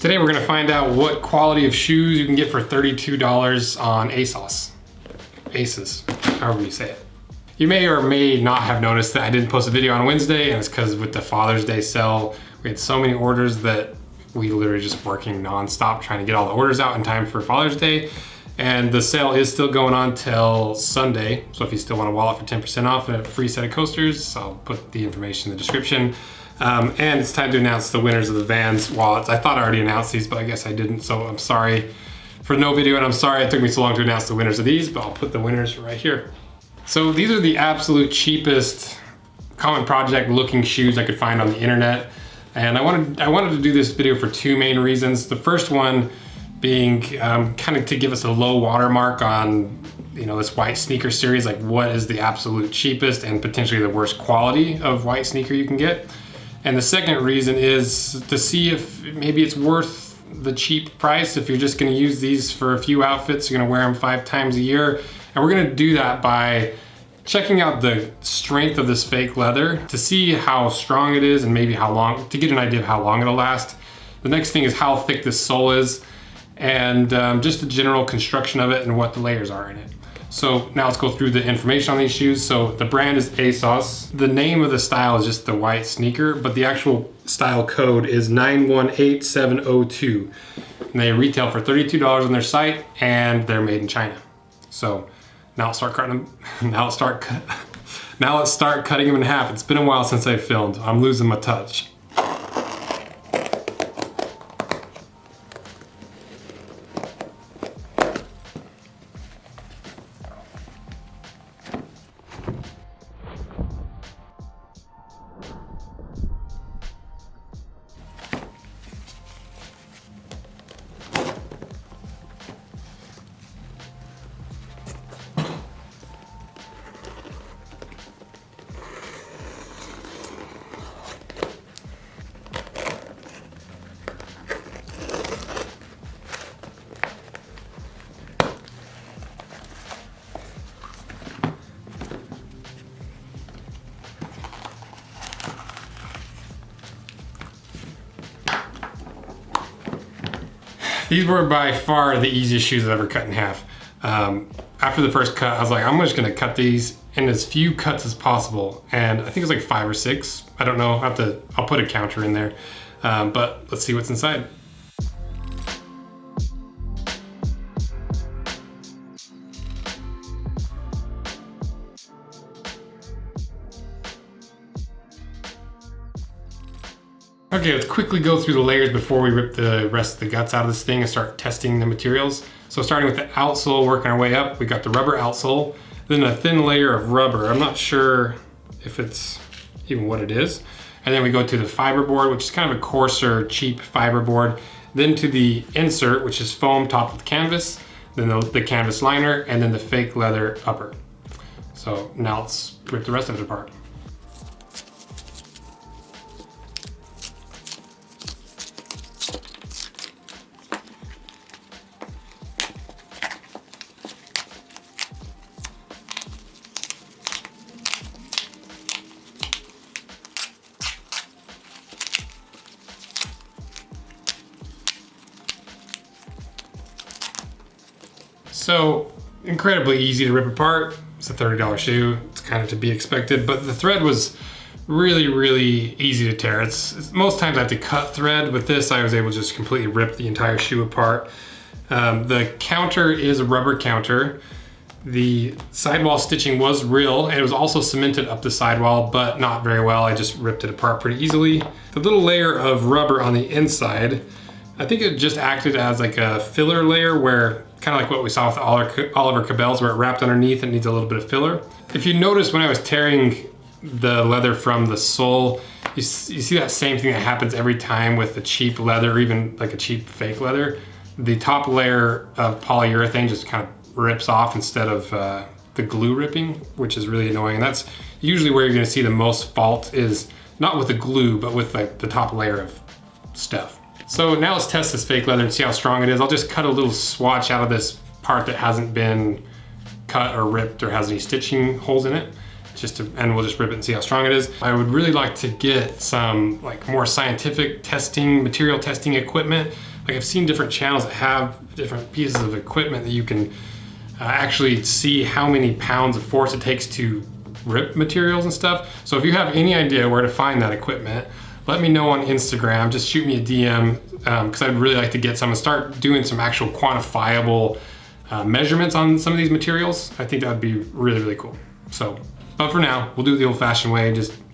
Today we're going to find out what quality of shoes you can get for $32 on ASOS. ASOS, however you say it. You may or may not have noticed that I didn't post a video on Wednesday, and it's because with the Father's Day sale, we had so many orders that we literally just working non-stop trying to get all the orders out in time for Father's Day. And the sale is still going on till Sunday. So if you still want a wallet for 10% off and a free set of coasters, I'll put the information in the description. And it's time to announce the winners of the Vans wallets. I thought I already announced these, but I guess I didn't. So I'm sorry for no video, and I'm sorry it took me so long to announce the winners of these, but I'll put the winners right here. So these are the absolute cheapest common project looking shoes I could find on the internet. And I wanted to do this video for two main reasons. The first one being kind of to give us a low watermark on this white sneaker series, like what is the absolute cheapest and potentially the worst quality of white sneaker you can get. And the second reason is to see if maybe it's worth the cheap price. If you're just gonna use these for a few outfits, you're gonna wear them 5 times a year. And we're gonna do that by checking out the strength of this fake leather to see how strong it is and maybe how long, to get an idea of how long it'll last. The next thing is how thick this sole is and just the general construction of it and what the layers are in it. So now let's go through the information on these shoes. So the brand is ASOS. The name of the style is just the white sneaker, but the actual style code is 918702. And they retail for $32 on their site, and they're made in China. So now let's start cutting them. Now let's start cutting them in half. It's been a while since I filmed. I'm losing my touch. These were by far the easiest shoes I've ever cut in half. After the first cut, I was like, I'm just gonna cut these in as few cuts as possible. And I think it was like 5 or 6. I don't know, I'll put a counter in there. But let's see what's inside. Okay, let's quickly go through the layers before we rip the rest of the guts out of this thing and start testing the materials. So starting with the outsole, working our way up, we got the rubber outsole, then a thin layer of rubber. I'm not sure if it's even what it is. And then we go to the fiberboard, which is kind of a coarser, cheap fiberboard. Then to the insert, which is foam topped with canvas, then the canvas liner, and then the fake leather upper. So now let's rip the rest of it apart. So incredibly easy to rip apart. It's a $30 shoe. It's kind of to be expected, but the thread was really, really easy to tear. Most times I have to cut thread. With this, I was able to just completely rip the entire shoe apart. The counter is a rubber counter. The sidewall stitching was real, and it was also cemented up the sidewall, but not very well. I just ripped it apart pretty easily. The little layer of rubber on the inside, I think it just acted as like a filler layer where, kind of like what we saw with Oliver Cabell's, where it wrapped underneath and needs a little bit of filler. If you notice when I was tearing the leather from the sole, you see that same thing that happens every time with the cheap leather, or even like a cheap fake leather. The top layer of polyurethane just kind of rips off instead of the glue ripping, which is really annoying. And that's usually where you're gonna see the most fault, is not with the glue, but with like the top layer of stuff. So now let's test this fake leather and see how strong it is. I'll just cut a little swatch out of this part that hasn't been cut or ripped or has any stitching holes in it, and we'll just rip it and see how strong it is. I would really like to get some like more scientific testing, material testing equipment, Like I've seen different channels that have different pieces of equipment that you can actually see how many pounds of force it takes to rip materials and stuff. So if you have any idea where to find that equipment, let me know on Instagram. Just shoot me a DM because I'd really like to get some and start doing some actual quantifiable measurements on some of these materials. I think that would be really, really cool. So, but for now, we'll do it the old-fashioned way.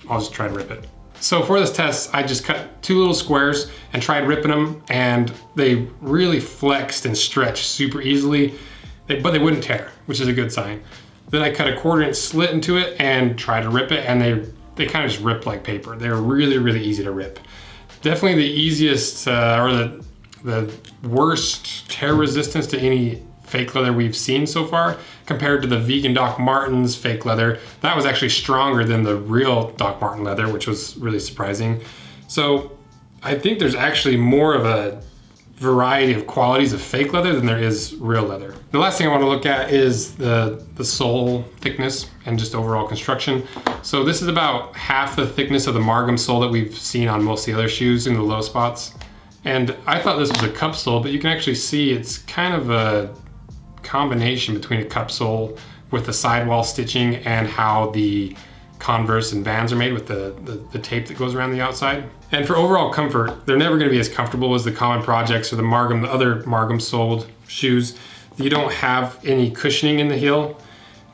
I'll just try to rip it. So for this test, I just cut 2 little squares and tried ripping them, and they really flexed and stretched super easily, but they wouldn't tear, which is a good sign. Then I cut a 1/4-inch slit into it and tried to rip it, and they kind of just ripped like paper. They're really, really easy to rip. Definitely the easiest or the worst tear resistance to any fake leather we've seen so far compared to the vegan Doc Martens fake leather. That was actually stronger than the real Doc Marten leather, which was really surprising. So I think there's actually more of a variety of qualities of fake leather than there is real leather. The last thing I want to look at is the sole thickness and just overall construction. So this is about half the thickness of the margam sole that we've seen on most of the other shoes in the low spots. And I thought this was a cup sole, but you can actually see it's kind of a combination between a cup sole with the sidewall stitching and how the Converse and Vans are made with the tape that goes around the outside. And for overall comfort, they're never gonna be as comfortable as the Common Projects or the other margam soled shoes. You don't have any cushioning in the heel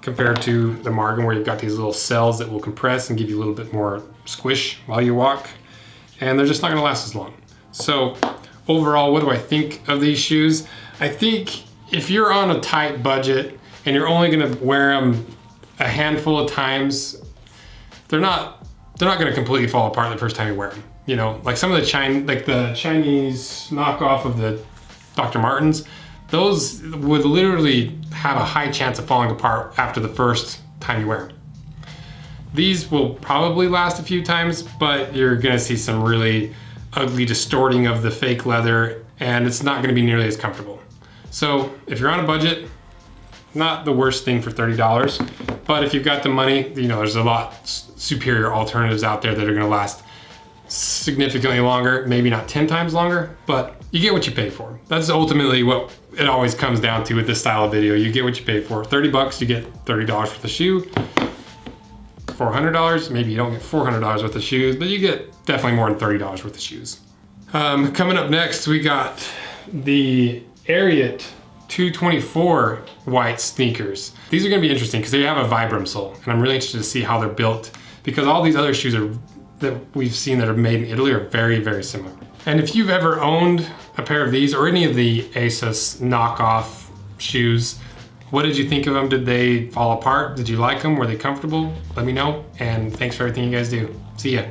compared to the margam, where you've got these little cells that will compress and give you a little bit more squish while you walk. And they're just not gonna last as long. So overall, what do I think of these shoes? I think if you're on a tight budget and you're only gonna wear them a handful of times, they're not gonna completely fall apart the first time you wear them. You know, like some of the Chinese knockoff of the Dr. Martens, those would literally have a high chance of falling apart after the first time you wear them. These will probably last a few times, but you're gonna see some really ugly distorting of the fake leather, and it's not gonna be nearly as comfortable. So if you're on a budget, not the worst thing for $30, but if you've got the money, you know, there's a lot superior alternatives out there that are gonna last significantly longer, maybe not 10 times longer, but you get what you pay for. That's ultimately what it always comes down to with this style of video. You get what you pay for. 30 bucks, you get $30 worth of shoe. $400, maybe you don't get $400 worth of shoes, but you get definitely more than $30 worth of shoes. Coming up next, we got the Ariat 224 white sneakers. These are gonna be interesting because they have a Vibram sole, and I'm really interested to see how they're built, because all these other shoes that we've seen that are made in Italy are very, very similar. And if you've ever owned a pair of these or any of the ASOS knockoff shoes, what did you think of them? Did they fall apart? Did you like them? Were they comfortable? Let me know. And thanks for everything you guys do. See ya.